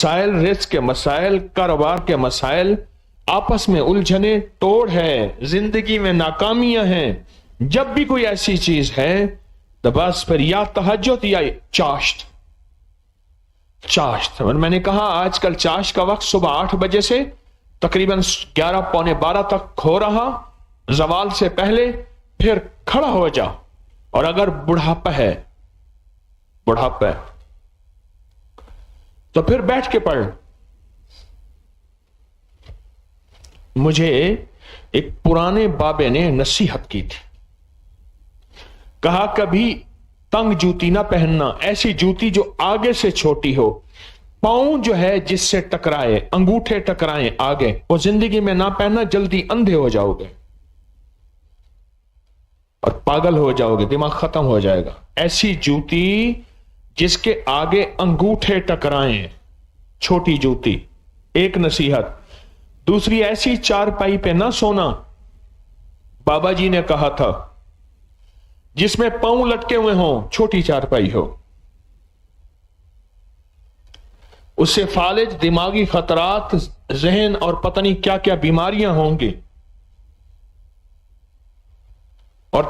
मसाइल, रिस्क के मसाइल, कारोबार के मसाइल, आपस में उलझने, तोड़ है, जिंदगी में नाकामियां हैं, जब भी कोई ऐसी चीज है तो बस फिर या तहज्जुद या चाश्त। चाश्त, मैंने कहा आजकल चाश्त का वक्त सुबह 8 बजे से तकरीबन 11 पौने 12 तक हो रहा, जवाल से पहले फिर खड़ा हो जाओ। और अगर बुढ़ापा है तो फिर बैठ के पढ़। मुझे एक पुराने बाबे ने नसीहत की थी, कहा कभी तंग जूती ना पहनना, ऐसी जूती जो आगे से छोटी हो, पांव जो है जिससे टकराए, अंगूठे टकराए आगे, वो जिंदगी में ना पहनना, जल्दी अंधे हो जाओगे और पागल हो जाओगे, दिमाग खत्म हो जाएगा। ऐसी जूती जिसके आगे अंगूठे टकराएं, छोटी जूती, एक नसीहत। दूसरी, ऐसी चारपाई पे ना सोना, बाबा जी ने कहा था, जिसमें पांव लटके हुए हों, छोटी चारपाई हो। उससे फालिज, दिमागी खतरात, जहन और पता नहीं क्या क्या बीमारियां होंगी। और